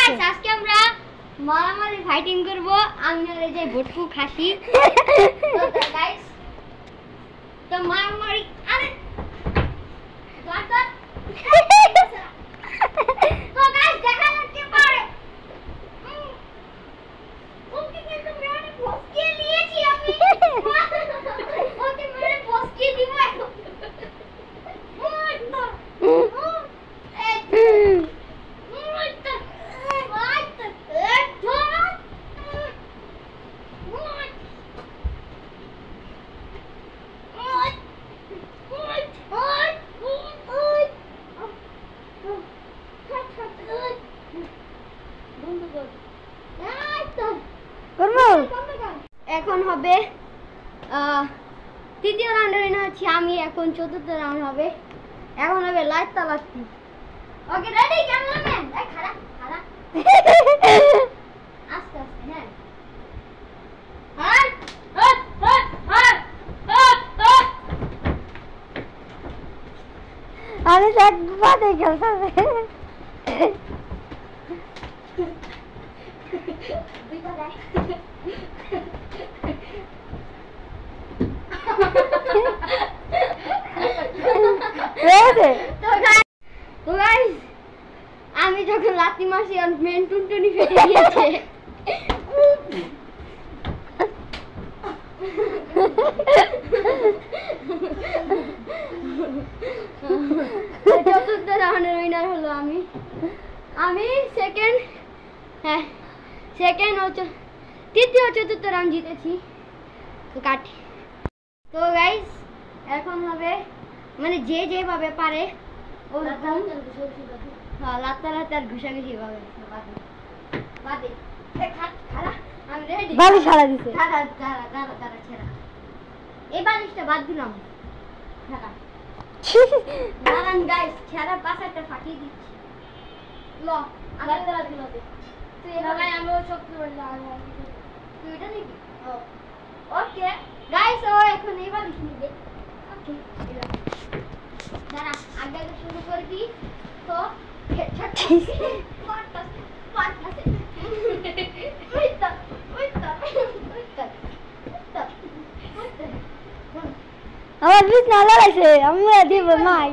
Guys আজকে আমরা মারামারি ফাইটিং করব আমি আর এই যে ভটকু খাসি তো গাইস তো মারামারি আরে তো গাইস দেখা যাচ্ছে পারে ওকে কিন্তু মেরে ফসকে নিয়েছি আমি ওকে মেরে ফসকে দিব এখন হবে তৃতীয় রাউন্ডে হচ্ছে আমি এখন চতুর্থ রাউন্ড হবে এখন হবে লাইট তালাতি ওকে রেডি ক্যামেরাম্যান এই খাড়া খাড়া আস্তে আস্তে হ্যাঁ hot hot hot hot hot আমি এক বাদে খেলতেছি আমি যখন লাতি মাসি আর মেন টুনটুনি ফেটে গিয়েছে চতুর্থ রাউন্ডের উইনার হলো আমি সেকেন্ড হ্যাঁ সেকেন্ড ও তৃতীয় চতুর্থ রাউন্ড জিতেছি তো কাটি তো গাইস এখন হবে মানে যে যেভাবে পারে ওরকম হ্যাঁ লাতার ঘুষাঘুষি ভাবে বাদে আমি রেডি বালি ছাড়া দিছে দাঁড়া ছেড়া এই বালিশটা বাদ দিলাম দাঁড়ান গাইস ছেড়া পাশাটা ফাটিয়ে দিচ্ছি ল আবার দাঁড়া দিল তুই ভাই আমিও শক্তি বললাম তুই এটা দেখি ওকে গাইস ও এখন এই বালিশ নিবে ওকে দাঁড়া আগে শুরু করবি তো আমার বিষ না লড়াইছে আমি দিব মাই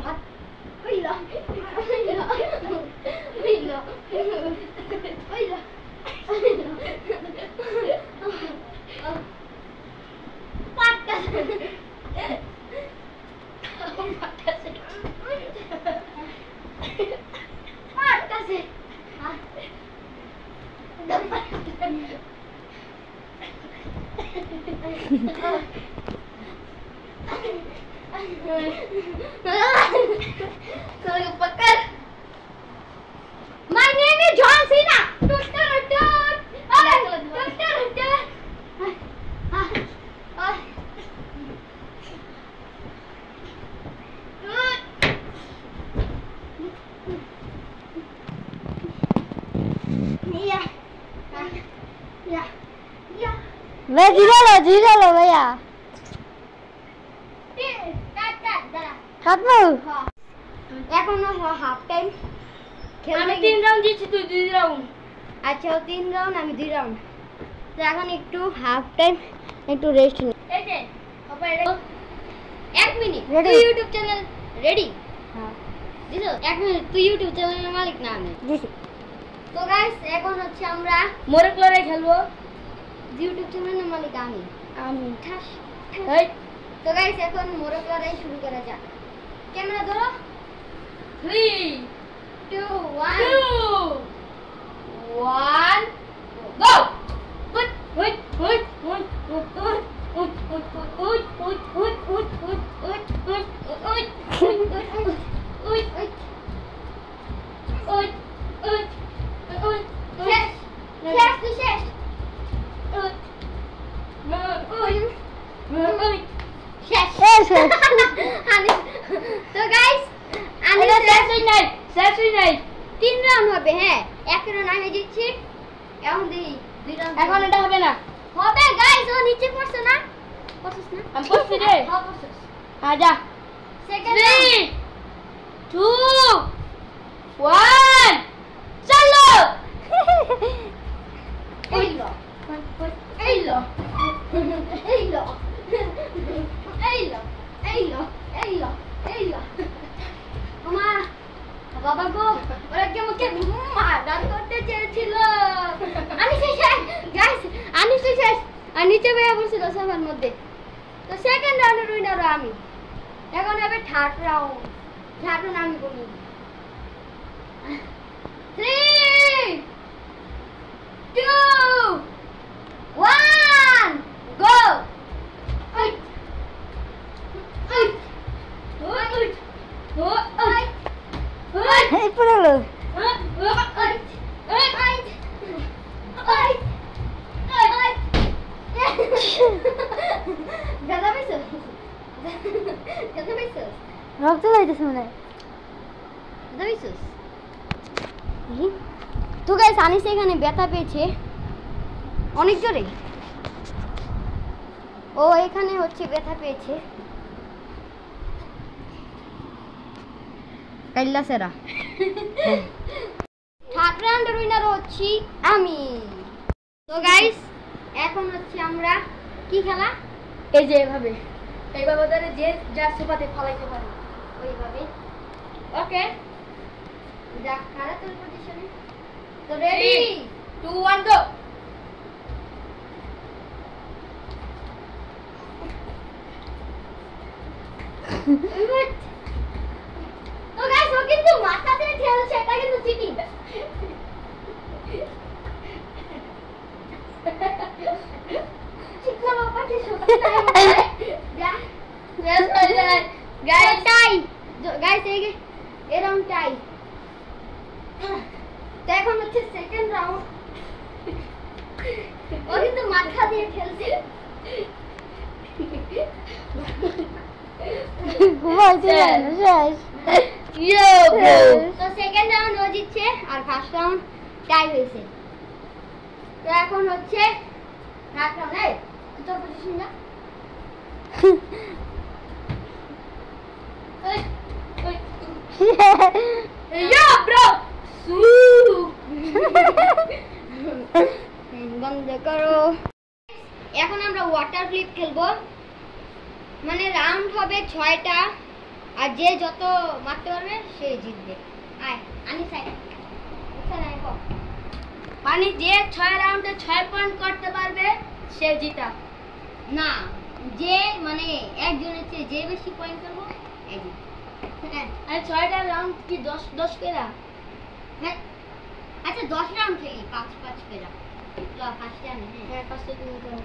My name is John Cena. मैं जीरा लो भैया खत्म এখন হাফ টাইম আমি 3 রাউন্ড দিচ্ছি তুই 2 রাউন্ড আচ্ছা 3 রাউন্ড আমি 2 রাউন্ড তো এখন একটু হাফ টাইম একটু রেস্ট নি এই যে বাবা এটা 1 মিনিট Ready? তুই ইউটিউব চ্যানেল রেডি হ্যাঁ দিছো 1 মিনিট তুই ইউটিউব চ্যানেলের মালিক না আমি দিছি তো গাইস এখন হচ্ছে আমরা মোরক লড়াই খেলবো ইউটিউব চ্যানেলের মালিক আমি ঠাস এই তো গাইস এখন মোরক লড়াই শুরু করা যাক ক্যামেরা ধরো 3 2 1 go তো গাইস আমি শেষ নাই 3 রাউন্ড হবে হ্যাঁ 1 রাউন্ড আমি জিতছি এখন দেখি 2 রাউন্ড এখন এটা হবে না হবে গাইস ও নিচে পড়ছে না পড়ছিস না আমি পড়ছি রে হ্যাঁ পড়ছিস হ্যাঁ যা সেকেন্ড 3 2 1 চলো নিচে বেয়ে বসছিল সবার মধ্যে। তো সেকেন্ড রাউন্ডের উইনার আমি। এখন হবে থার্ড রাউন্ড। থার্ড রাউন্ড আমি বলি 3 2 1 গো। এই পড়ে গেল। রক্ত লাইতেছে মনে হয়। তো গাইস আনিস এখানে ব্যথা পেয়েছে অনেক জোরে। ও এখানে হচ্ছে ব্যথা পেয়েছে। কাইল্লা সেরা থার্ড রাউন্ডের উইনার হচ্ছি আমি। তো গাইস এখন হচ্ছে আমরা কি খেলা, এই যে এভাবে ধরে যে যা সোফাতে ফালাইতে পারে ওইভাবে। ওকে যা খারাপ তোর পজিশনে। তো রেডি 2 1 গো। তো গাইস ও কিন্তু মাথা দিয়ে ঠেলছে, এটা কিন্তু চিটিং। চিকনা বাবা কি সত্যি যা Yes, গাইস টাই। গাইস এই রাউন্ড টাই। তো এখন হচ্ছে সেকেন্ড রাউন্ড। ও কিন্তু মাথা দিয়ে খেলছে। তো সেকেন্ড রাউন্ড ও জিতছে আর ফার্স্ট রাউন্ড টাই হয়েছে। তো এখন হচ্ছে থার্ড রাউন্ড। এই তোর পজিশন না। Yo, bro. বন্ধ করো। এখন আমরা ওয়াটার ফ্লিপ খেলবো। মানে রাউন্ড হবে 6টা আর যে যত মারতে পারবে সে জিতবে। আয় আনি সাইড আচ্ছা নাই কো। মানে যে 6 রাউন্ডে 6 পয়েন্ট করতে পারবে সে জিতা। না যে মানে একজনের চেয়ে যে বেশি পয়েন্ট করবো এই জিত। হ্যাঁ আর 6টা রাউন্ড কি 10 10 কেরা? হ্যাঁ আচ্ছা 10 রাউন্ড খেলি 5 5 করে। ল ফার্স্টে আমি। হ্যাঁ ফার্স্টে তুমি করো।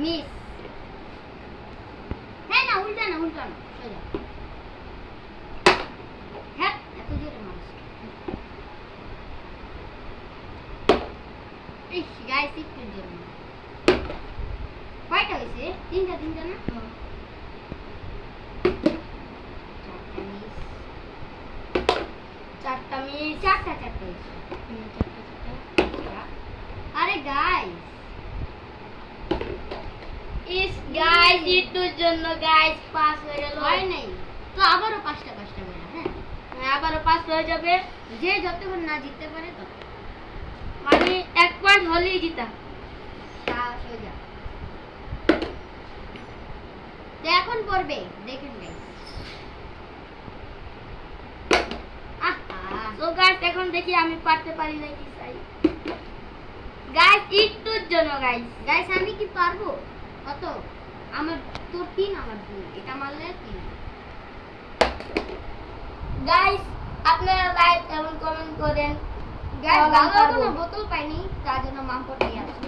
মিস। হ্যাঁ না উল্টা না সোজা। হ্যাঁ এত জোরে মারিস। ইস গাইস একটু জোরে। কয়টা হয়েছে? তিনটা না? চারটা মিস। চারটা হয়েছে। আরে গাইস গাইস ইটুর জন্য গাইস পাস হয়ে গেল। হয় নাই তো আবারও 5টা করে। হ্যাঁ আবারও পাস হয়ে যাবে। যে যতক্ষণ না জিততে পারে তত মানে 1 পয়েন্ট হলেই জিতা। সোজা। তো এখন পড়বে দেখেন গাইস। তো গাইস এখন দেখি আমি পারতে পারি নাকি চাই। গাইস ইটুর জন্য গাইস আমি কি পারবো? কত? আমার তোর 3 আমার 2। এটা মারলে 3। গাইস আপনারা লাইক এবং কমেন্ট করেন। গাইস তাহলে ভালো পারবো। কোনো বোতল পাইনি তার জন্য মামপট নিয়ে আসছি।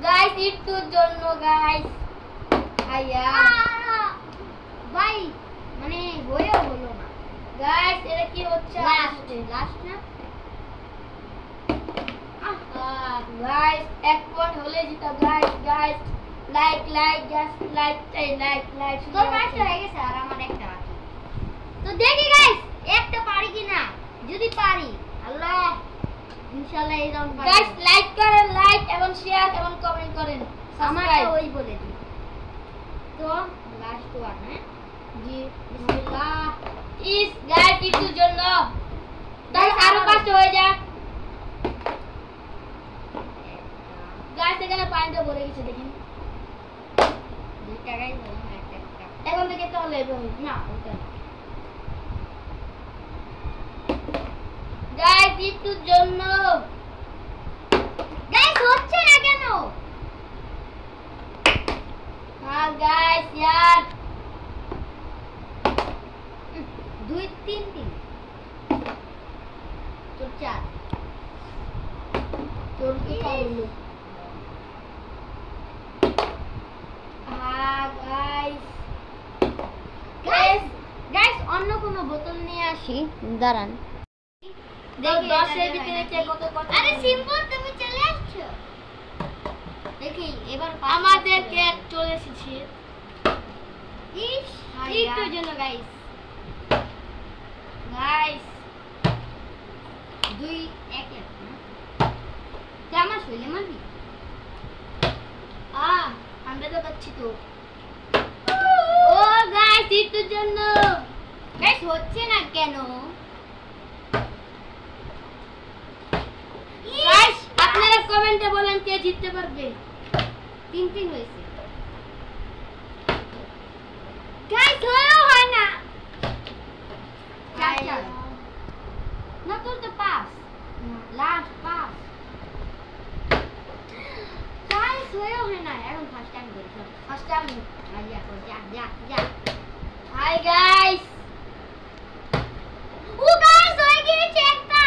গাইস ইটুর জন্য গাইস। আইয়া ভাই মানে হয়েও হলো না। গাইস এটা কি হচ্ছে? লাস্ট না। গাইস 1 পয়েন্ট হলে জিতা। গাইস লাইক জাস্ট লাইক চাই লাইক। তোর 5টা হয়ে গেছে আর আমার একটা বাকি। তো দেখি গাইস একটা পারি কিনা। যদি পারি আল্লাহ ইনশাআল্লাহ এই রাউন্ড পারি। গাইস লাইক করেন, লাইক এবং শেয়ার এবং কমেন্ট করেন। আমারটা ওই বলে দিই। তো লাস্ট ওয়ান। হ্যাঁ জি বিসমিল্লাহ। গাইস ইটুর জন্য। তাহলে আরো 5টা হয়ে যাক। গাইস এখানে পানিটা ভরে গেছে দেখেন। 2টা গাইস বললাম একটা। এখন থেকে তাহলে এভাবে না ওটা গাইস ইটুর জন্য। গাইস হচ্ছে না কেন? हाँ गाइस यार 2 3 3 तो 4 তোর কি কারণে हाँ गाइस গাইস অন্য কোনো বোতল নিয়ে আসি দাঁড়ান দেখি 10 এর ভিতরে কে কত কত আরে সিম্পল তুমি চলে আসছো দেখি এবার আমাদের কেক চলে এসেছে ইস হাই একটু গাইস। জন্য গাইস গাইস 2 1 1 তে আমার শৈলে মারবি আমরা তো পাচ্ছি তো ও গাইস একটু জন্য গাইস হচ্ছে না কেন গাইস আপনারা কমেন্টে বলেন কে জিততে পারবে 3 3 হয়েছে গাইস হয় না Guys, চার না তোর তো পাস লাস্ট পাস গাইস হয় না এখন ফার্স্ট টাইম করি ফার্স্ট টাইম আইয়া কর যা হাই গাইস ও গাইস হয়ে গিয়েছে একটা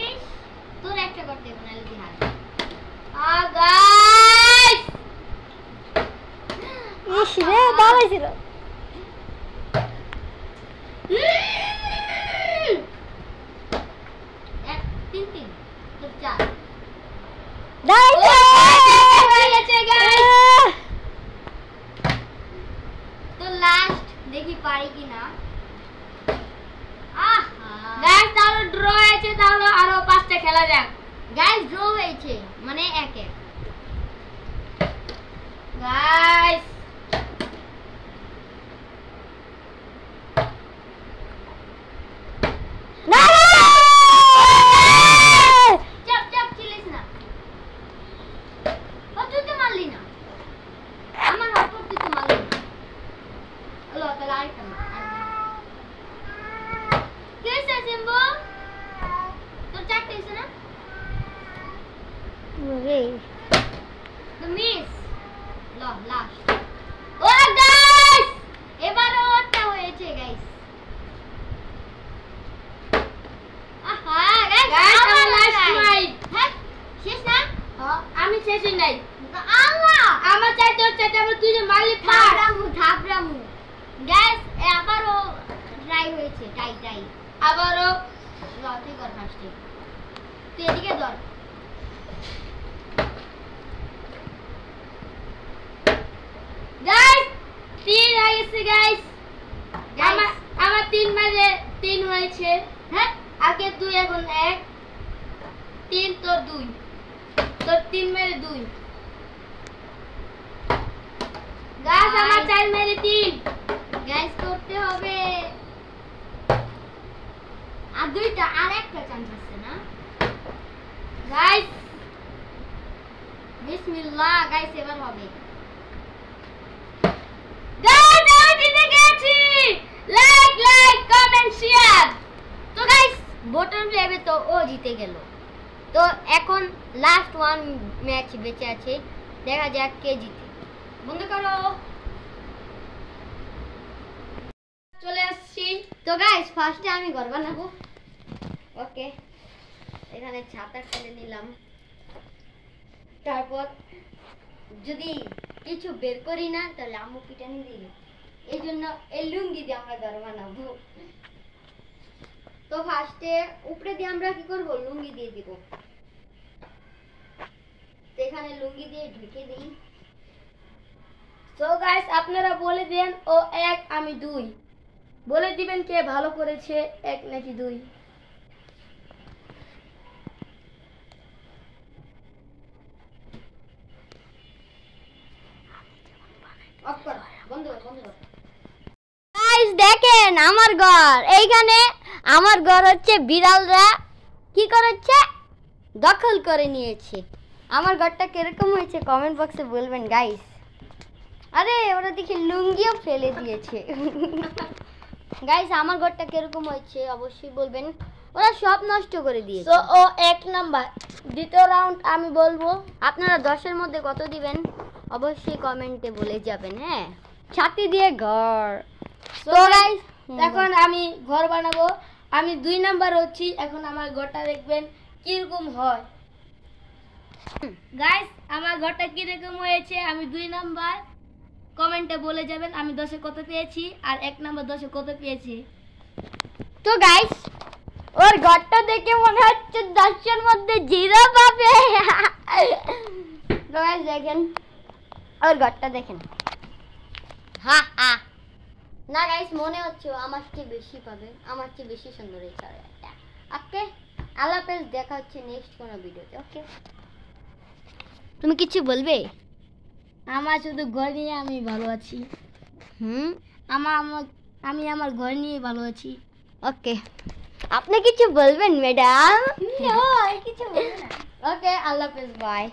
ইস তোর একটা করতে হবে না লুকি হার গাইস ইস রে দাঁড়াইছিল এক 3 3 তো 4 হয়ে গেছে গাইস তো লাস্ট দেখি পারি কিনা গাইস তাহলে ড্র হয়েছে তাহলে আরো 5টা খেলা যাক গাইস ড্র হয়েছে মানে 1 1 গাইস চাপ চাপ চিলিস না ও তুই তো মারলি না আমার হাত তুই তো মারলি না হলো তাহলে আরেকটা মার কে এসে সিম্বো তোর চারটে এসে না তো মিস ল লাস্ট ও গাইস এবারে ওটা হয়েছে গাইস আহা গাইস গাইস আমার লাস্ট নাইট হ্যাঁ শেষ না আমি শেষই নাই আল্লাহ আমার চাই তোর চাই আমরা তুই যে মারলি পার থাপরামু গাইস আবারও ট্রাই হয়েছে টাই আবারও তুই কর ফার্স্টে তুই এদিকে ধর গাইস 3 হয়ে গেছে গাইস গাইস আমার 3 মাঝে 3 হয়েছে হ্যাঁ আগে 2 এখন 1 3 তোর 2 তোর 3 মেরে 2 গাইস আমার 4 মেরে 3 গাইস করতে হবে আর দুইটা আর একটা চান্স আছে না গাইস বিসমিল্লাহ গাইস এবার হবে গাইস আমি জিতে গেছি লাইক কমেন্ট শেয়ার তো গাইস বটন প্লেবে তো ও জিতে গেল তো এখন লাস্ট ওয়ান ম্যাচ বেঁচে আছে দেখা যাক কে জিতে বন্ধ করো চলে আসছি তো গাইস ফার্স্টে আমি ঘর বানাবো ওকে এখানে ছাতা ফেলে নিলাম তারপর যদি কিছু বের করি না তাহলে আম্মু পিটানি দিবে এই জন্য এই লুঙ্গি দিয়ে আমরা ঘর বানাবো তো ফার্স্টে উপরে দিয়ে আমরা কি করব লুঙ্গি দিয়ে দিব তো এখানে লুঙ্গি দিয়ে ঢেকে দিই সো গাইস আপনারা বলে দেন ও 1 আমি 2 বলে দিবেন কে ভালো করেছে 1 নাকি 2 অফ কর বন্ধ কর গাইস দেখেন আমার ঘর এইখানে আমার ঘর হচ্ছে বিড়ালরা কি করেছে দখল করে নিয়েছে আমার ঘরটা কিরকম হয়েছে কমেন্ট বক্সে বলবেন গাইস আরে ওরা দেখি লুঙ্গিও ফেলে দিয়েছে গাইস আমার ঘরটা কিরকম হয়েছে অবশ্যই বলবেন ওরা সব নষ্ট করে দিয়েছে। তো ও 1 নাম্বার। দ্বিতীয় রাউন্ড আমি বলবো। আপনারা 10-এর মধ্যে কত দিবেন অবশ্যই কমেন্টে বলে যাবেন। হ্যাঁ, ছাতি দিয়ে ঘর। তো গাইস এখন আমি ঘর বানাবো। আমি 2 নাম্বার হচ্ছি। এখন আমার ঘরটা দেখবেন কিরকম হয়। গাইস আমার ঘরটা কিরকম হয়েছে আমি 2 নাম্বার কমেন্টে বলে যাবেন আমি 10-এ কত পেয়েছি আর 1 নাম্বার 10-এ কত পেয়েছি। তো গাইস ওর ঘরটা দেখে মনে হচ্ছে 10-এর মধ্যে 0 পাবে। তো গাইস দেখেন ওর ঘরটা দেখেন। না গাইস মনে হচ্ছে ও আমার চেয়ে বেশি পাবে, আমার চেয়ে বেশি সুন্দর এই চারটা। ওকে, আল্লাহ হাফেজ, দেখা হচ্ছে নেক্সট কোনো ভিডিওতে। ওকে, তুমি কিছু বলবে? আমার শুধু ঘর নিয়ে আমি ভালো আছি। আমি আমার ঘর নিয়ে ভালো আছি। ওকে, আপনি কিছু বলবেন ম্যাডাম? কিছু বলবেন না। ওকে, আল্লাহ হাফেজ, বাই।